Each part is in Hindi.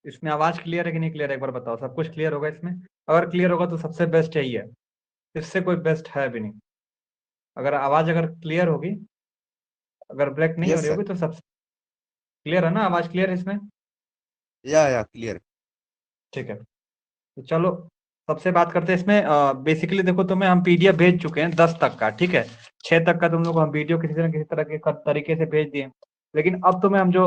इसमें आवाज क्लियर है कि नहीं क्लियर है, एक बार बताओ। सब कुछ क्लियर होगा इसमें? अगर क्लियर होगा तो सबसे बेस्ट यही है, इससे कोई बेस्ट है भी नहीं। अगर आवाज अगर क्लियर होगी, अगर ब्रेक नहीं हो यस रही सर। होगी तो सबसे क्लियर है ना, आवाज क्लियर है इसमें? या क्लियर। ठीक है, तो चलो सबसे बात करते हैं इसमें। बेसिकली देखो, तुम्हें हम पीडीएफ भेज चुके हैं 10 तक का, ठीक है। 6 तक का तुम लोग हम वीडियो किसी न किसी तरह के तरीके से भेज दिए। लेकिन अब तुम्हें हम जो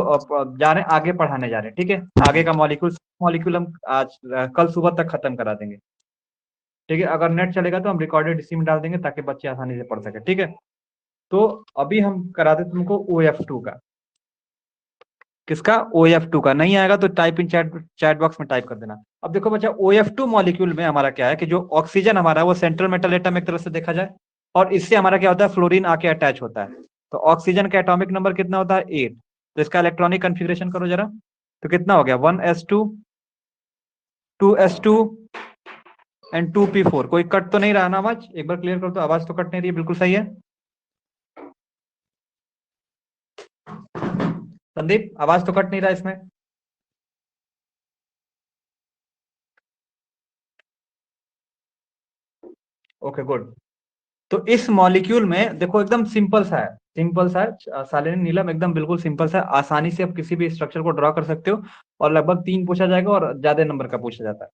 जा रहे हैं आगे पढ़ाने जा रहे हैं, ठीक है। आगे का मॉलिक्यूल मॉलिक्यूल हम आज कल सुबह तक खत्म करा देंगे, ठीक है। अगर नेट चलेगा तो हम रिकॉर्डेड इसी में डाल देंगे ताकि बच्चे आसानी से पढ़ सके, ठीक है। तो अभी हम कराते तुमको OF2 का। किसका? OF2 का। नहीं आएगा तो type in chat chat box में टाइप कर देना। अब देखो बच्चा, OF2 मॉलिक्यूल में हमारा क्या है कि जो ऑक्सीजन हमारा है वो सेंट्रल मेटल एटम एक तरह से देखा जाए, और इससे हमारा क्या होता है, फ्लोरीन आके अटैच होता है। तो ऑक्सीजन का एटॉमिक नंबर कितना होता है? 8। तो इसका इलेक्ट्रॉनिक कन्फिग्रेशन करो जरा, तो कितना हो गया? 1s2, 2s2 and 2p4। कोई कट तो नहीं रहा ना आवाज? एक बार क्लियर कर दो, आवाज तो कट नहीं रही है, बिल्कुल सही है। संदीप, आवाज तो कट नहीं रहा इसमें? Okay good. तो इस मॉलिक्यूल में देखो एकदम सिंपल सा है, सिंपल सा है। सालिनी नीलम एकदम बिल्कुल सिंपल सा है, आसानी से आप किसी भी स्ट्रक्चर को ड्रॉ कर सकते हो। और लगभग 3 पूछा जाएगा और ज्यादा नंबर का पूछा जाता है।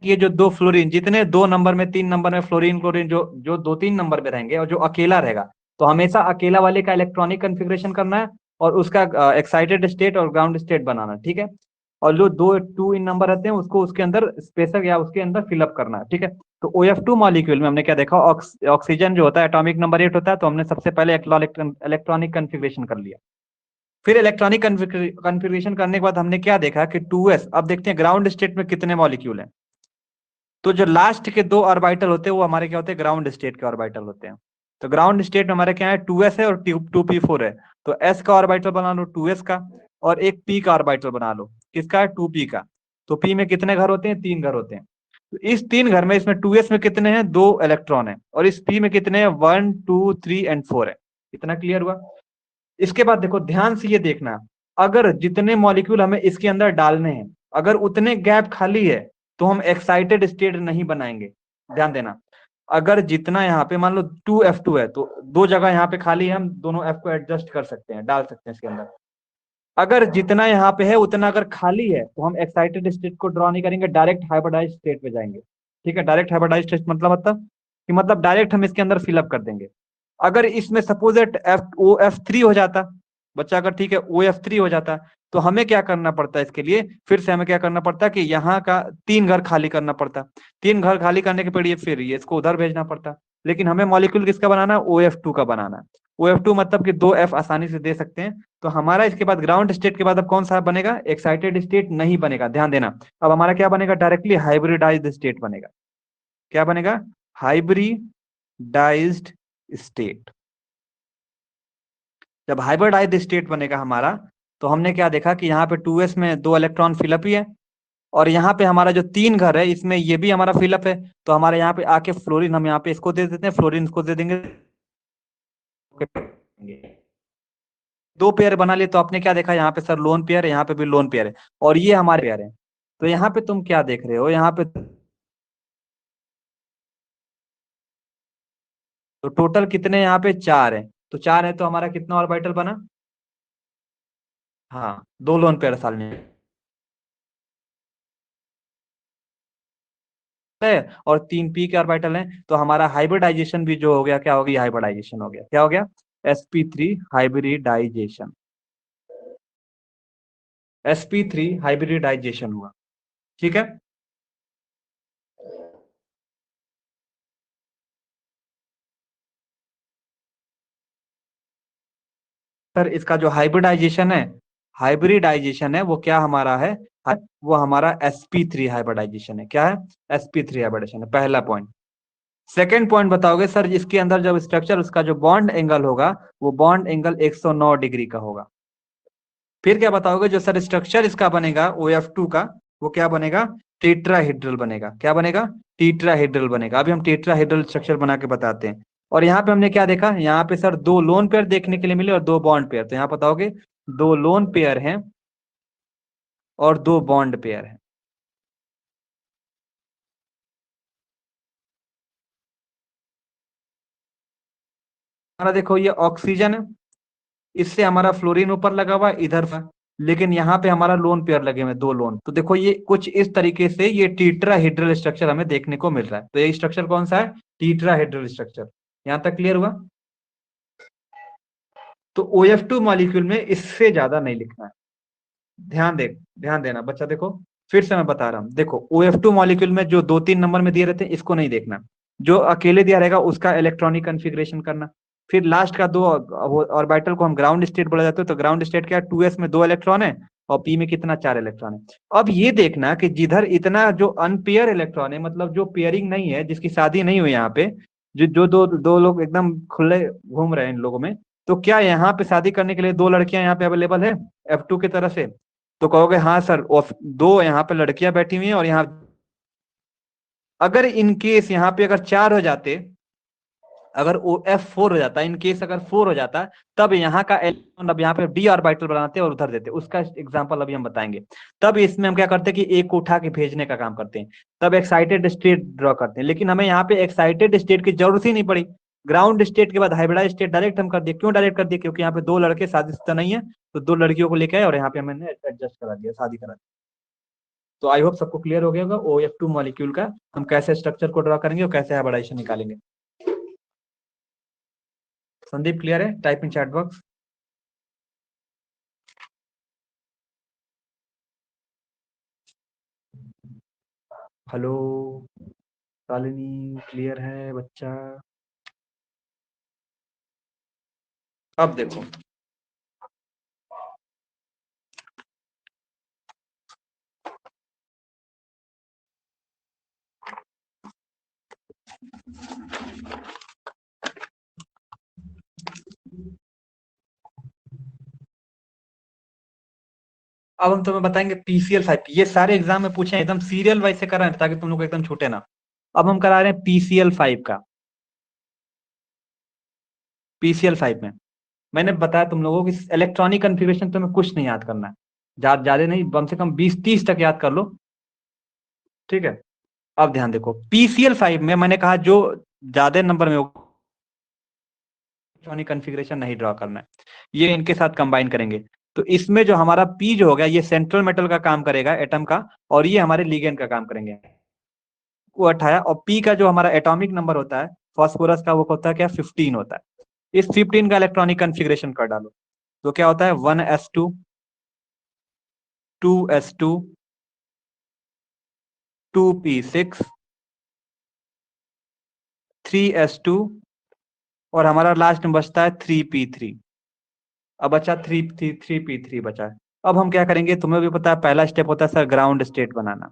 ये जो दो फ्लोरीन, जितने 2 नंबर में 3 नंबर में फ्लोरीन क्लोरीन जो जो 2-3 नंबर में रहेंगे, और जो अकेला रहेगा, तो हमेशा अकेला वाले का इलेक्ट्रॉनिक कन्फिग्रेशन करना है, और उसका एक्साइटेड स्टेट और ग्राउंड स्टेट बनाना, ठीक है। और जो 2 इन नंबर रहते हैं उसको उसके अंदर स्पेसर या उसके अंदर फिलअप करना है, ठीक है। तो OF2 मॉलिक्यूल में हमने क्या देखा, ऑक्सीजन जो होता है एटॉमिक नंबर 8 होता है, तो हमने सबसे पहले इलेक्ट्रॉनिक कन्फिग्रेशन कर लिया। फिर इलेक्ट्रॉनिक कन्फिग्रेशन करने के बाद हमने क्या देखा कि 2s। अब देखते हैं ग्राउंड स्टेट में कितने मॉलिक्यूल हैं। तो जो लास्ट के 2 ऑर्बिटल होते हैं वो हमारे क्या होते हैं, ग्राउंड स्टेट के ऑर्बिटल होते हैं। तो ग्राउंड स्टेट में हमारे क्या है, 2s है और 2p4 है। तो s का ऑर्बिटल बना लो 2s का, और एक p का ऑर्बिटल बना लो, किसका? 2p का। तो p में कितने घर होते हैं? 3 घर होते हैं। तो इस 3 घर में इसमें 2s में कितने हैं? 2 इलेक्ट्रॉन है, और इस p में कितने हैं? 1 2 3 एंड 4 है। इतना क्लियर हुआ? इसके बाद देखो ध्यान से ये देखना, अगर जितने मॉलिक्यूल हमें इसके अंदर डालने हैं, अगर उतने गैप खाली है, तो हम एक्साइटेड स्टेट नहीं बनाएंगे। ध्यान देना, अगर जितना यहाँ पे मान लो 2f2 है, तो 2 जगह यहाँ पे खाली है, हम दोनों f को एडजस्ट कर सकते हैं, डाल सकते हैं इसके अंदर। अगर जितना यहाँ पे है उतना अगर खाली है, तो हम एक्साइटेड स्टेट को ड्रॉ नहीं करेंगे, डायरेक्ट हाइब्रिडाइज स्टेट पे जाएंगे, ठीक है। डायरेक्ट हाइब्रिडाइज स्टेट मतलब डायरेक्ट हम इसके अंदर फिलअप कर देंगे। अगर इसमें सपोज OF3 हो जाता बच्चा, अगर ठीक है OF3 हो जाता, तो हमें क्या करना पड़ता है इसके लिए? फिर से हमें क्या करना पड़ता है कि यहाँ का 3 घर खाली करना पड़ता। 3 घर खाली करने के पड़िए, फिर ये इसको उधर भेजना पड़ता। लेकिन हमें मॉलिक्यूल किसका बनाना है? OF2 का बनाना है। OF2 मतलब कि 2 F आसानी से दे सकते हैं। तो हमारा इसके बाद ग्राउंड स्टेट के बाद अब कौन सा बनेगा? एक्साइटेड स्टेट नहीं बनेगा, ध्यान देना। अब हमारा क्या बनेगा? डायरेक्टली हाइब्रिडाइज्ड स्टेट बनेगा। क्या बनेगा? Hybridized state. जब हाइब्रिडाइज्ड स्टेट बनेगा हमारा, तो हमने क्या देखा कि यहाँ पे 2s में 2 इलेक्ट्रॉन फिलअप ही है, और यहाँ पे हमारा जो 3 घर है इसमें ये भी हमारा फिलअप है। तो हमारे यहाँ पे आके फ्लोरीन हम यहाँ पे इसको दे देते हैं, फ्लोरीन इसको दे देंगे। 2 पेयर बना लिए, तो आपने क्या देखा यहाँ पे? सर लोन पेयर है, यहाँ पे भी लोन पेयर है, और ये हमारे पेयर है। तो यहाँ पे तुम क्या देख रहे हो? यहाँ पे तो टोटल कितने यहाँ पे? 4 है। तो 4 है तो हमारा कितना ऑर्बिटल बना? हाँ, 2 लोन पेयर साल में है, और 3 पी के ऑर्बिटल है। तो हमारा हाइब्रिडाइजेशन भी जो हो गया, क्या हो गया? हाइब्रिडाइजेशन हो गया। क्या हो गया? sp3 hybridisation. sp3 हाइब्रिडाइजेशन हुआ, ठीक है। सर इसका जो हाइब्रिडाइजेशन है वो क्या हमारा है? वो हमारा sp3 हाइब्रिडाइजेशन है। क्या है? sp3 हाइब्रिडाइजेशन है, पहला पॉइंट। सेकेंड पॉइंट बताओगे, सर इसके अंदर जब स्ट्रक्चर, उसका जो बॉन्ड एंगल होगा, वो बॉन्ड एंगल 109 डिग्री का होगा। फिर क्या बताओगे? जो सर स्ट्रक्चर इसका बनेगा OF2 का, वो क्या बनेगा? टेट्राहेड्रल बनेगा। क्या बनेगा? टेट्राहेड्रल बनेगा। अभी हम टेट्राहेड्रल स्ट्रक्चर बना के बताते हैं। और यहाँ पे हमने क्या देखा? यहाँ पे सर 2 लोन पेयर देखने के लिए मिले और 2 बॉन्ड पेयर। तो यहाँ बताओगे 2 लोन पेयर हैं और 2 बॉन्ड पेयर है। हमारा देखो ये ऑक्सीजन है, इससे हमारा फ्लोरीन ऊपर लगा हुआ है इधर पर, लेकिन यहाँ पे हमारा लोन पेयर लगे हुए हैं, 2 लोन। तो देखो ये कुछ इस तरीके से ये टीट्राहेड्रल स्ट्रक्चर हमें देखने को मिल रहा है। तो ये स्ट्रक्चर कौन सा है? टीट्राहेड्रल स्ट्रक्चर। यहाँ तक क्लियर हुआ? तो OF2 मॉलिक्यूल में इससे ज्यादा नहीं लिखना है। ध्यान देना बच्चा, देखो फिर से मैं बता रहा हूँ। देखो OF2 मॉलिक्यूल में जो 2-3 नंबर में दिए रहते हैं इसको नहीं देखना, जो अकेले दिया रहेगा उसका इलेक्ट्रॉनिक कन्फिग्रेशन करना। फिर लास्ट का 2 ऑर्बिटल को हम ग्राउंड स्टेट बोला जाता है। तो ग्राउंड स्टेट क्या है? 2s में 2 इलेक्ट्रॉन है और p में कितना? 4 इलेक्ट्रॉन है। अब ये देखना कि जिधर इतना जो अनपेयर इलेक्ट्रॉन है, मतलब जो पेयरिंग नहीं है, जिसकी शादी नहीं हुई यहाँ पे, जो जो दो दो लोग एकदम खुले घूम रहे हैं इन लोगों में, तो क्या यहाँ पे शादी करने के लिए 2 लड़कियां यहाँ पे अवेलेबल है F2 की तरफ से? तो कहोगे हाँ सर, 2 यहाँ पे लड़कियां बैठी हुई हैं और यहाँ, अगर इन केस यहाँ पे अगर 4 हो जाते, अगर OF4 हो जाता, इन केस अगर 4 हो जाता, तब यहाँ का इलेक्ट्रॉन अब यहाँ पे d ऑर्बिटल बनाते और उधर देते। उसका एग्जांपल अभी हम बताएंगे। तब इसमें हम क्या करते हैं कि एक को उठा के भेजने का काम करते हैं, तब एक्साइटेड स्टेट ड्रॉ करते हैं। लेकिन हमें यहाँ पे एक्साइटेड स्टेट की जरूरत ही नहीं पड़ी। ग्राउंड स्टेट के बाद हाइब्रिडाइज स्टेट डायरेक्ट हम कर दिए। क्यों डायरेक्ट कर दिए? क्योंकि यहाँ पे 2 लड़के शादीशुदा नहीं है, तो 2 लड़कियों को लेके आए और यहाँ पे हमने एडजस्ट करा दिया, शादी करा दी। तो आई होप सबको क्लियर हो गया होगा OF2 मॉलिक्यूल का हम कैसे स्ट्रक्चर को ड्रॉ करेंगे और कैसे हाइब्रिडाइजेशन निकालेंगे। संदीप क्लियर है? Type in chat box. Hello Shalini, clear है बच्चा? अब देखो, अब हम तुम्हें बताएंगे PCl5। ये सारे एग्जाम में पूछे एकदम सीरियल वाइज से कर रहे हैं ताकि तुम लोग को एकदम छूटे ना। अब हम करा रहे हैं PCl5 का। PCl5 में मैंने बताया तुम लोगों को कि इलेक्ट्रॉनिक कन्फिग्रेशन तुम्हें कुछ नहीं याद करना है, ज्यादा नहीं, कम से कम 20-30 तक याद कर लो, ठीक है? अब ध्यान देखो, PCl5 में मैंने कहा जो ज्यादा नंबर में इलेक्ट्रॉनिक कन्फिग्रेशन नहीं ड्रॉ करना है, ये इनके साथ कंबाइन करेंगे। तो इसमें जो हमारा P जो हो गया, ये सेंट्रल मेटल का काम करेगा एटम का, और ये हमारे लिगेंड का काम करेंगे। वो हटाया, और P का जो हमारा एटॉमिक नंबर होता है फास्फोरस का, वो होता है क्या? 15 होता है। इस 15 का इलेक्ट्रॉनिक कन्फिग्रेशन कर डालो, तो क्या होता है? 1s2, 2s2, 2p6, 3s2, और हमारा लास्ट में बचता है 3p3। अब बचा 3p3 बचा है। अब हम क्या करेंगे? तुम्हें भी पता है पहला स्टेप होता है सर ग्राउंड स्टेट बनाना।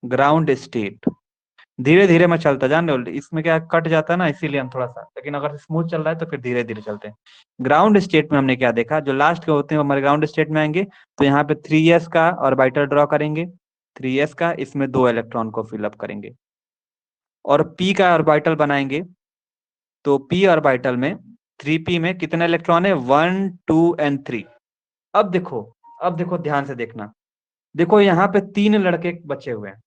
ग्राउंड स्टेट धीरे धीरे मैं चलता, जान रहे हो इसमें क्या कट जाता है ना, इसीलिए हम थोड़ा सा, लेकिन अगर स्मूथ चल रहा है तो फिर धीरे धीरे चलते हैं। ग्राउंड स्टेट में हमने क्या देखा, जो लास्ट के होते हैं हमारे ग्राउंड स्टेट में आएंगे, तो यहाँ पे 3s का ऑर्बिटल ड्रॉ करेंगे, 3s का, इसमें 2 इलेक्ट्रॉन को फिलअप करेंगे, और p का ऑर्बिटल बनाएंगे। तो p ऑर्बिटल में 3p में कितने इलेक्ट्रॉन है? 1, 2 एंड 3। अब देखो, अब देखो ध्यान से देखना, देखो यहाँ पे 3 लड़के बचे हुए हैं।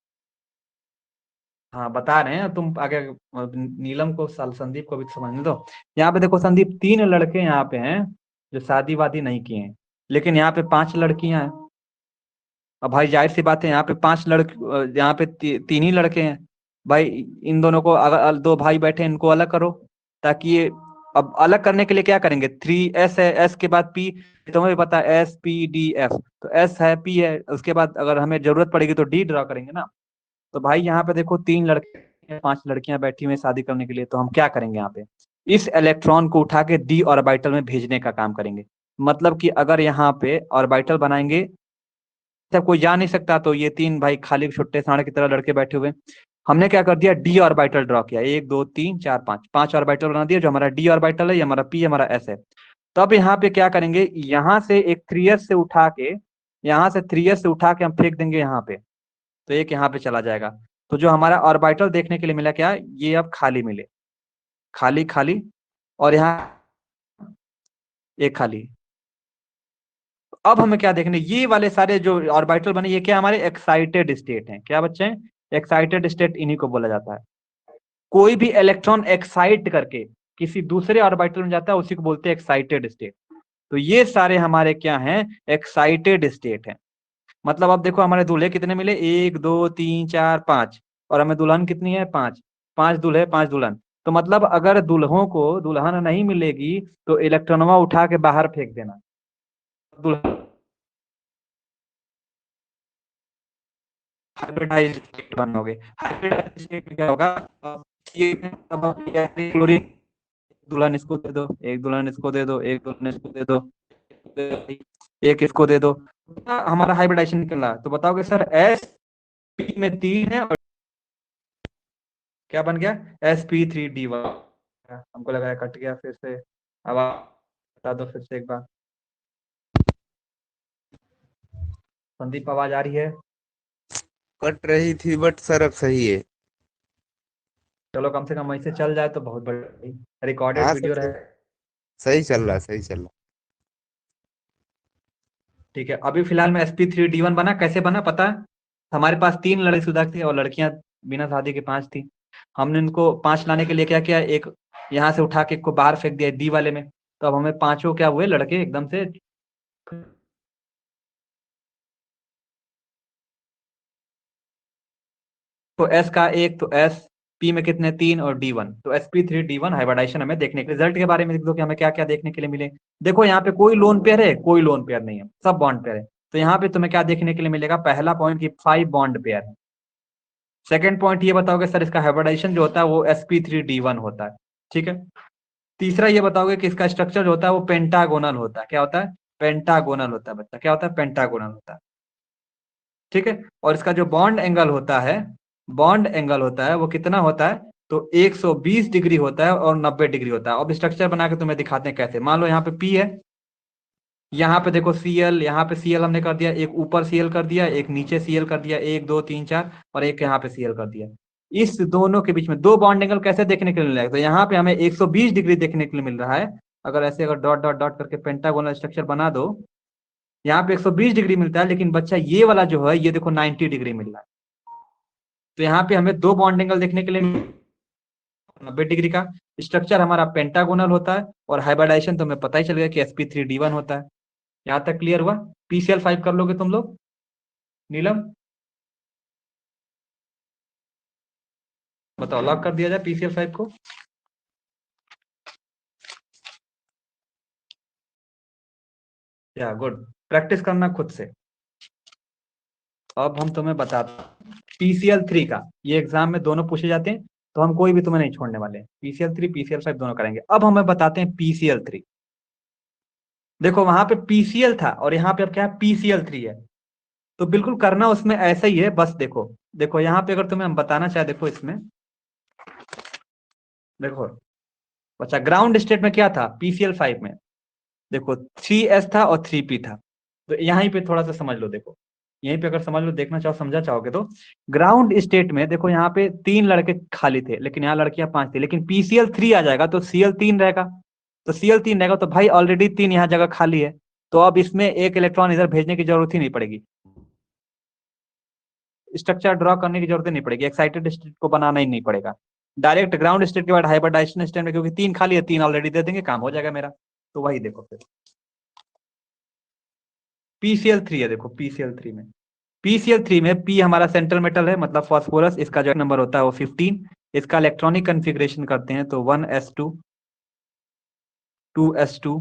हाँ बता रहे हैं, तुम आगे नीलम को, संदीप को भी समझने दो। यहाँ पे देखो संदीप, 3 लड़के यहाँ पे हैं जो शादी वादी नहीं किए हैं, लेकिन यहाँ पे 5 लड़कियां हैं। अब भाई जाहिर सी बात है, यहाँ पे 5 लड़के, यहाँ पे 3 ही लड़के हैं। भाई इन दोनों को, अगर 2 भाई बैठे हैं, इनको अलग करो, ताकि ये, अब अलग करने के लिए क्या करेंगे? 3s है, s के बाद p, तुम्हें भी पता है SPDF, तो s है, p है, उसके बाद अगर हमें जरूरत पड़ेगी तो d ड्रॉ करेंगे ना। तो भाई यहाँ पे देखो 3 लड़के, 5 लड़कियां बैठी हुई शादी करने के लिए, तो हम क्या करेंगे? यहाँ पे इस इलेक्ट्रॉन को उठा के d ऑर्बिटल में भेजने का काम करेंगे। मतलब कि अगर यहाँ पे ऑर्बिटल बनाएंगे, सब कोई जा नहीं सकता, तो ये 3 भाई खाली छुट्टे सांड की तरह लड़के बैठे हुए, हमने क्या कर दिया? d ऑर्बिटल ड्रॉ किया, 1 2 3 4 5, 5 ऑर्बिटल बना दिया। जो हमारा d ऑर्बिटल है, ये हमारा p, हमारा s है। तो अब यहाँ पे क्या करेंगे? यहाँ से एक 3s से उठा के, यहाँ से 3s से उठा के हम फेंक देंगे यहाँ पे, तो एक यहाँ पे चला जाएगा। तो जो हमारा ऑर्बिटल देखने के लिए मिला क्या? ये अब खाली मिले, खाली खाली, और यहाँ एक खाली। अब हमें क्या देखने, ये वाले सारे जो ऑर्बिटल बने ये क्या हमारे एक्साइटेड स्टेट हैं। क्या बच्चे हैं? एक्साइटेड स्टेट, इन्हीं को बोला जाता है। कोई भी इलेक्ट्रॉन एक्साइट करके किसी दूसरे ऑर्बिटल में जाता है उसी को बोलते हैं एक्साइटेड स्टेट। तो ये सारे हमारे क्या हैं? एक्साइटेड स्टेट हैं। मतलब अब देखो हमारे दूल्हे कितने मिले, 1 2 3 4 5, और हमें दुल्हन कितनी है? 5। 5 दूल्हे 5 दुल्हन। तो मतलब अगर दुल्हों को दुल्हन नहीं मिलेगी तो इलेक्ट्रॉनवा उठा के बाहर फेंक देना। दुल्हन हाइब्रिडाइज्ड स्टेट बनोगे। हाइब्रिडाइज्ड स्टेट में क्या होगा? क्लोरीन, दुल्हन इसको दे दो, एक दुल्हन इसको दे दो, एक दुल्हन इसको दे दो, एक इसको दे दो, हमारा हाइब्रिडाइजेशन निकल रहा है। तो बताओगे सर एस पी में 3 है और क्या बन गया? sp3d1। हमको लगा कट गया फिर से। अब आप बता दो फिर से एक बार। संदीप आवाज आ रही है? कट रही थी बट सर अब सही है। चलो कम से कम वैसे चल जाए तो बहुत बड़ी रिकॉर्डेड हाँ सर वीडियो सही, रहे। सही चल रहा, सही चल रहा। ठीक है, अभी फिलहाल में sp3d1 बना। कैसे बना पता है? हमारे पास 3 लड़कीशुदा थे और लड़कियां बिना शादी के 5 थी। हमने इनको 5 लाने के लिए क्या किया, एक यहाँ से उठा के एक को बाहर फेंक दिया डी वाले में। तो अब हमें पांचों क्या हुए लड़के एकदम से। तो एस का एक, तो एस पी में कितने? 3 और D1। तो sp3d1 हाइब्रिडाइजेशन हमें देखने के रिजल्ट के बारे में लिख दो कि हमें क्या क्या देखने के लिए मिले। देखो यहाँ पे कोई लोन पेयर है, कोई लोन पेयर नहीं है, सब बॉन्ड पेयर है। तो यहाँ पे तुम्हें क्या देखने के लिए मिलेगा? पहला पॉइंट की 5 बॉन्ड पेयर है। सेकंड पॉइंट ये बताओगे सर इसका हाइब्रिडाइजेशन जो होता है वो sp3d1 होता है। ठीक है। तीसरा ये बताओगे कि इसका स्ट्रक्चर जो होता है वो पेंटागोनल होता है। क्या होता है? पेंटागोनल होता है बच्चा। क्या होता है? पेंटागोनल होता है। ठीक है। और इसका जो बॉन्ड एंगल होता है, बॉन्ड एंगल होता है वो कितना होता है? तो 120 डिग्री होता है और 90 डिग्री होता है। अब स्ट्रक्चर बना के तुम्हें दिखाते हैं कैसे। मान लो यहाँ पे P है, यहाँ पे देखो Cl, यहाँ पे Cl हमने कर दिया, एक ऊपर Cl कर दिया, एक नीचे Cl कर दिया, 1 2 3 4, और एक यहाँ पे Cl कर दिया। इस दोनों के बीच में दो बॉन्ड एंगल कैसे देखने के लिए मिल रहा है? तो यहाँ पे हमें 120 डिग्री देखने के लिए मिल रहा है। अगर ऐसे अगर डॉट डॉट डॉट करके पेंटागोनल स्ट्रक्चर बना दो, यहाँ पे 120 डिग्री मिलता है, लेकिन बच्चा ये वाला जो है ये देखो 90 डिग्री मिल रहा है। तो यहाँ पे हमें दो बॉन्ड एंगल देखने के लिए 90 डिग्री का। स्ट्रक्चर हमारा पेंटागोनल होता है और हाइब्रिडाइजेशन तो हमें पता ही चल गया कि sp3d1 होता है। यहाँ तक क्लियर हुआ? pCl5 कर लोगे तुम लोग? नीलम बताओ, लॉक कर दिया जाए pCl5 को? या गुड, प्रैक्टिस करना खुद से। अब हम तुम्हें बताते हैं pCl3 का, ये एग्जाम में दोनों पूछे जाते हैं, तो हम कोई भी तुम्हें नहीं छोड़ने वाले। pCl3 pCl5 दोनों करेंगे। अब हमें बताते हैं pCl3। देखो वहां पे PCl था और यहाँ पे अब क्या है? pCl3 है। तो बिल्कुल करना उसमें ऐसा ही है, बस देखो देखो यहाँ पे अगर तुम्हें हम बताना चाहे, देखो इसमें देखो अच्छा, ग्राउंड स्टेट में क्या था pCl5 में? देखो 3s था और 3p था। तो यहीं पे थोड़ा सा समझ लो, देखो यहीं पे अगर समझ लो, देखना चाहो समझा चाहोगे तो ग्राउंड स्टेट में देखो यहाँ पे 3 लड़के खाली थे, लेकिन यहाँ लड़कियां 5 थी, लेकिन pCl3 आ जाएगा तो Cl3 रहेगा। तो Cl3 रहेगा तो भाई ऑलरेडी 3 यहाँ जगह खाली है, तो अब इसमें एक इलेक्ट्रॉन इधर भेजने की जरूरत ही नहीं पड़ेगी, स्ट्रक्चर ड्रॉ करने की जरूरत नहीं पड़ेगी, एक्साइटेड स्टेट को बनाना ही नहीं पड़ेगा। डायरेक्ट ग्राउंड स्टेट के बाद हाइब्रिडाइजेशन स्टेट में, क्योंकि 3 खाली है, 3 ऑलरेडी दे देंगे, काम हो जाएगा मेरा। तो वही देखो फिर pCl3 है, देखो pCl3 में P हमारा सेंट्रल मेटल है, मतलब फास्फोरस। इसका जो नंबर होता है वो 15। इसका इलेक्ट्रॉनिक कन्फिग्रेशन करते हैं तो 1s2 2s2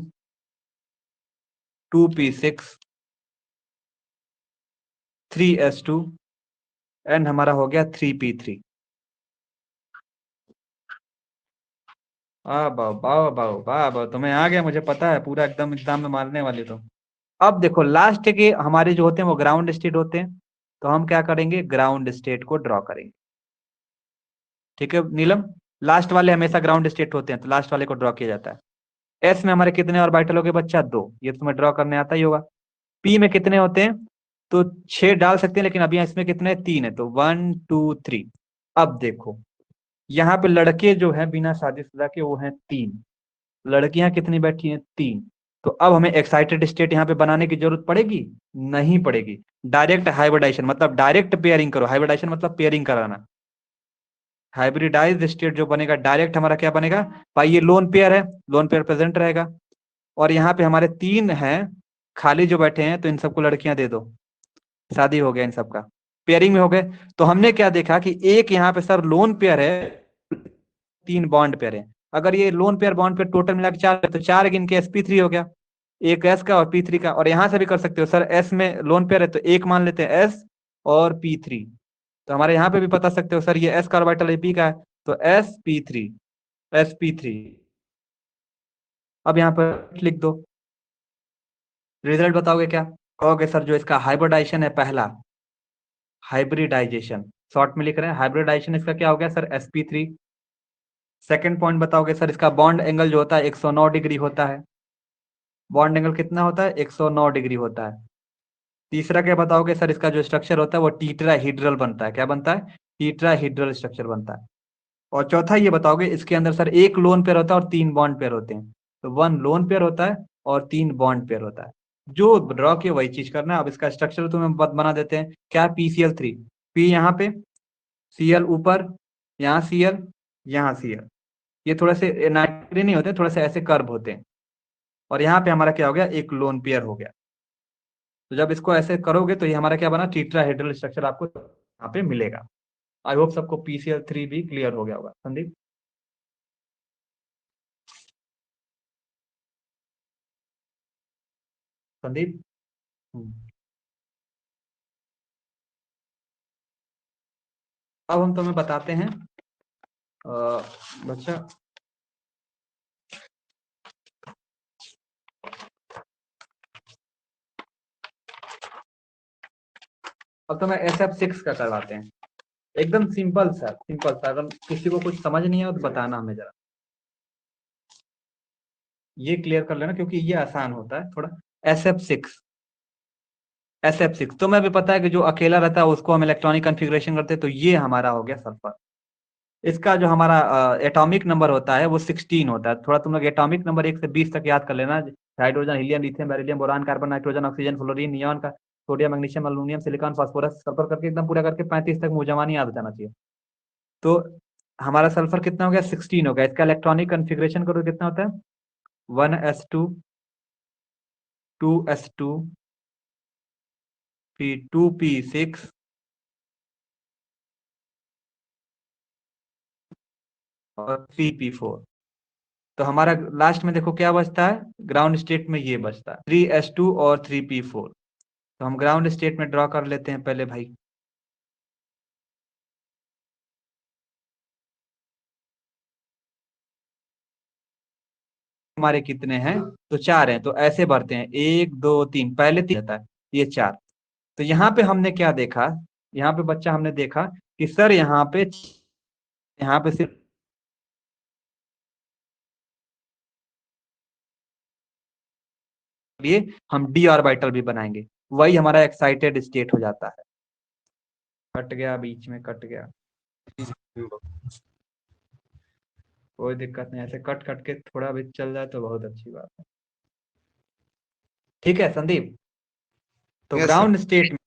2p6 3s2 and हमारा हो गया 3p3। वाह वाह वाह वाह वाह वाह, तुम्हें आ गया, मुझे पता है पूरा एकदम एग्जाम में मारने वाली तो। अब देखो लास्ट के हमारे जो होते हैं वो ग्राउंड स्टेट होते हैं, तो हम क्या करेंगे? ग्राउंड स्टेट को ड्रॉ करेंगे। ठीक है नीलम, लास्ट वाले हमेशा ग्राउंड स्टेट होते हैं, तो लास्ट वाले को ड्रॉ किया जाता है। एस में हमारे कितने ऑर्बिटल हो गए बच्चा? 2, ये तुम्हें ड्रॉ करने आता ही होगा। पी में कितने होते हैं? तो 6 डाल सकते हैं, लेकिन अभी इसमें कितने? 3 है, तो 1 2 3। अब देखो यहाँ पे लड़के जो है बिना शादीशुदा के वो हैं 3, लड़कियां कितनी बैठी हैं? 3। तो अब हमें एक्साइटेड स्टेट यहाँ पे बनाने की जरूरत पड़ेगी? नहीं पड़ेगी। डायरेक्ट हाइब्रिडाइजेशन मतलब डायरेक्ट पेयरिंग करो। हाइब्रिडाइजेशन मतलब पेयरिंग कराना। हाइब्रिडाइज स्टेट जो बनेगा डायरेक्ट हमारा क्या बनेगा भाई? ये लोन पेयर है, लोन पेयर प्रेजेंट रहेगा। और यहाँ पे हमारे 3 हैं खाली जो बैठे हैं, तो इन सबको लड़कियां दे दो। शादी हो गया इन सबका, पेयरिंग में हो गए। तो हमने क्या देखा कि एक यहाँ पे सर लोन पेयर है, 3 बॉन्ड पेयर है। अगर ये lone pair bond pair total मिला के 4 है, तो 4 गिन के sp3 हो गया, एक एस का और p3 का। और यहां से भी कर सकते हो सर, एस में लोन पेयर है तो एक मान लेते हैं एस और p3। तो हमारे यहाँ पे भी बता सकते हो सर ये एस का ऑर्बिटल है, पी का है, तो sp3 sp3। अब यहाँ पर लिख दो, रिजल्ट बताओगे क्या? कहोगे सर जो इसका हाइब्रिडाइजेशन है पहला, हाइब्रिडाइजेशन शॉर्ट में लिख रहे हैं, हाइब्रिडाइजेशन इसका क्या हो गया सर? sp3। सेकंड पॉइंट बताओगे सर इसका बॉन्ड एंगल जो होता है 109 डिग्री होता है। बॉन्ड एंगल कितना होता है? 109 डिग्री होता है। तीसरा क्या बताओगे सर? इसका जो स्ट्रक्चर होता है वो टीट्राहीड्रल बनता है। क्या बनता है? टीट्राहीड्रल स्ट्रक्चर बनता है। और चौथा ये बताओगे इसके अंदर सर एक लोन पेयर होता है और 3 बॉन्ड पेयर होते हैं। तो 1 लोन पेयर होता है और 3 बॉन्ड पेयर होता है। जो ड्रॉ किया वही चीज करना है। अब इसका स्ट्रक्चर तुम्हें बना देते हैं। क्या? PCl3, पी यहाँ पे, Cl ऊपर, यहाँ Cl, यहाँ Cl। ये थोड़े से नाइट्रेट नहीं होते, थोड़े से ऐसे कर्व होते हैं। और यहाँ पे हमारा क्या हो गया? एक लोन पेयर हो गया। तो जब इसको ऐसे करोगे तो ये हमारा क्या बना? टीट्राहेड्रल स्ट्रक्चर आपको यहाँ पे मिलेगा। आई होप सबको PCl3 भी क्लियर हो गया होगा। संदीप? संदीप? अब हम तुम्हें बताते हैं बच्चा, अब तुम्हें SF6 का करवाते हैं। एकदम सिंपल सा, सिंपल सा। अगर किसी को कुछ समझ नहीं है तो बताना हमें जरा, ये क्लियर कर लेना क्योंकि ये आसान होता है थोड़ा। SF6, SF6 तो मैं भी पता है कि जो अकेला रहता है उसको हम इलेक्ट्रॉनिक कॉन्फ़िगरेशन करते हैं, तो ये हमारा हो गया सल्फर। इसका जो हमारा एटॉमिक नंबर होता है वो 16 होता है। थोड़ा तुम लोग एटॉमिक नंबर 1 से 20 तक याद कर लेना। Hydrogen, helium, lithium, beryllium, boron, carbon, nitrogen, oxygen, fluorine, neon का, sodium, magnesium, aluminium, silicon, phosphorus, sulphur करके एकदम पूरा करके 35 तक मुंह जमानी याद हो जाना चाहिए। तो हमारा सल्फर कितना हो गया? 16 हो गया। इसका इलेक्ट्रॉनिक कॉन्फ़िगरेशन करो कितना होता है? 1s2, 2s2, फिर 2p6 और 3p4। तो हमारा लास्ट में देखो क्या बचता है? ग्राउंड स्टेट में ये बचता है 3s2 और 3p4। तो हम ग्राउंड स्टेट में ड्रॉ कर लेते हैं पहले भाई। हमारे कितने हैं? तो 4 हैं, तो ऐसे भरते हैं 1 2 3, पहले 3 रहता है, ये 4। तो यहाँ पे हमने क्या देखा? यहाँ पे बच्चा हमने देखा कि सर यहाँ पे सिर्फ लिए हम d ऑर्बिटल भी बनाएंगे, वही हमारा एक्साइटेड स्टेट हो जाता है। कट गया, बीच में कट गया, कोई दिक्कत नहीं। ऐसे कट कट के थोड़ा भी चल जाए तो बहुत अच्छी बात है। ठीक है संदीप? तो यस सर। ग्राउंड स्टेट में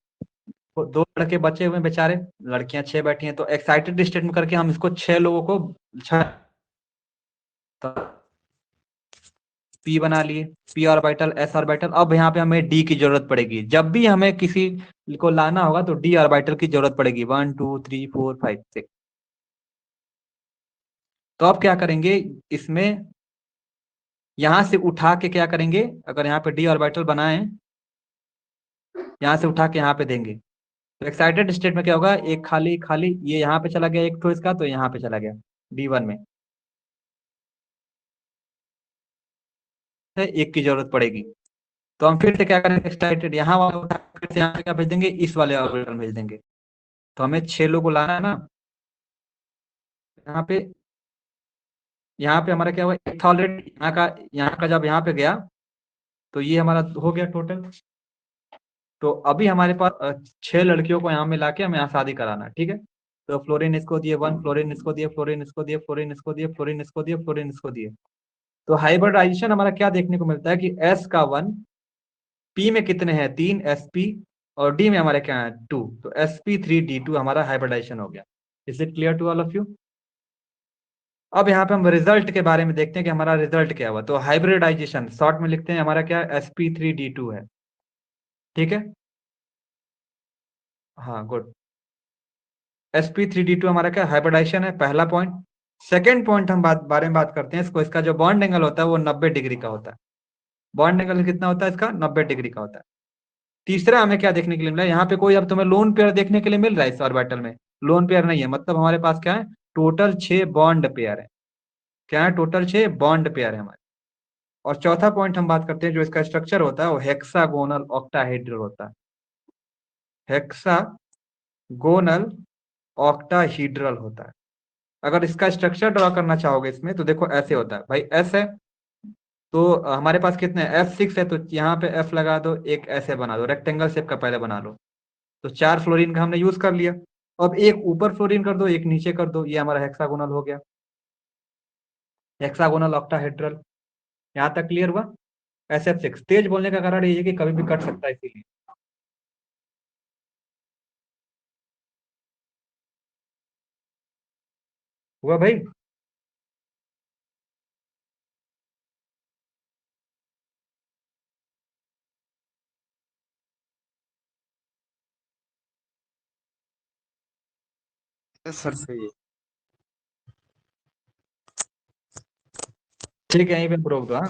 वो 2 लड़के बचे हुए हैं बेचारे, लड़कियां 6 बैठी हैं। तो एक्साइटेड स्टेट में करके हम इसको 6 लोगों को 6 पी बना लिए, पी ऑर्बिटल, एस ऑर्बिटल। अब यहाँ पे हमें डी की जरूरत पड़ेगी। जब भी हमें किसी को लाना होगा तो डी ऑर्बिटल की जरूरत पड़ेगी। 1 2 3 4 5 6। तो अब क्या करेंगे इसमें? यहां से उठा के क्या करेंगे? अगर यहाँ पे डी ऑर्बिटल बनाए, यहाँ से उठा के यहाँ पे देंगे, तो एक्साइटेड स्टेट में क्या होगा? एक खाली खाली ये यहाँ पे चला गया, एक तो इसका तो यहाँ पे चला गया D1 में, एक की जरूरत पड़ेगी। तो हम फिर से क्या करेंगे? एक्साइटेड यहाँ वाला उठा के फिर से यहाँ पे क्या भेज देंगे? इस वाले ऑर्बिटल भेज देंगे। तो हमें 6 लोगों को लाना है ना। यहाँ पे हमारा क्या हुआ? एक था ऑलरेडी यहाँ का जब यहाँ पे गया तो ये हमारा हो गया टोटल। तो अभी हमारे पास 6 लड़कियों को यहाँ में लाके हमें यहाँ शादी कराना है। ठीक है? तो फ्लोरीन इसको दिए 1, फ्लोरीन इसको दिए, फ्लोरीन इसको दिए, फ्लोरीन इसको दिए, फ्लोरीन इसको दिए, फ्लोरीन इसको दिए। तो हाइब्रिडाइजेशन हमारा क्या देखने को मिलता है कि S का 1, P में कितने हैं 3 SP, और D में हमारे क्या है 2, तो sp3d2 हमारा हाइब्रिडाइजेशन हो गया। Is it clear to all of you? अब यहाँ पे हम रिजल्ट के बारे में देखते हैं कि हमारा रिजल्ट क्या हुआ। तो हाइब्रिडाइजेशन शॉर्ट में लिखते हैं हमारा क्या sp3d2 है, ठीक है। हाँ गुड। sp3d2 हमारा क्या हाइब्रिडाइजेशन है, पहला पॉइंट। सेकेंड पॉइंट हम बारे में बात करते हैं इसको, इसका जो बॉन्ड एंगल होता है वो 90 डिग्री का होता है। बॉन्ड एंगल कितना होता है इसका, 90 डिग्री का होता है। तीसरा हमें क्या देखने के लिए मिला, यहाँ पे कोई अब तुम्हें लोन पेयर देखने के लिए मिल रहा है इस ऑर्बिटल में? लोन पेयर नहीं है, मतलब हमारे पास क्या है, टोटल 6 बॉन्ड पेयर है। क्या है, टोटल 6 बॉन्ड पेयर है हमारे। और चौथा पॉइंट हम बात करते हैं, जो इसका स्ट्रक्चर होता है वो हेक्सागोनल ऑक्टाहेड्रल होता है। हेक्सागोनल ऑक्टाहीड्रल होता है। अगर इसका स्ट्रक्चर ड्रॉ करना चाहोगे इसमें, तो देखो ऐसे होता है भाई, एस है तो हमारे पास कितने F6 है, तो यहाँ पे F लगा दो, एक ऐसे बना दो, रेक्टेंगल शेप का पहले बना लो। तो 4 फ्लोरीन का हमने यूज कर लिया। अब एक ऊपर फ्लोरीन कर दो, एक नीचे कर दो, ये हमारा हेक्सागोनल हो गया, हेक्सागोनल ऑक्टाहेड्रल। यहाँ तक क्लियर हुआ? SF6 तेज बोलने का कारण ये है कि कभी भी कट सकता है, इसीलिए। हुआ भाई? सर सही है। ठीक है, यहीं पे रोक दो, हाँ।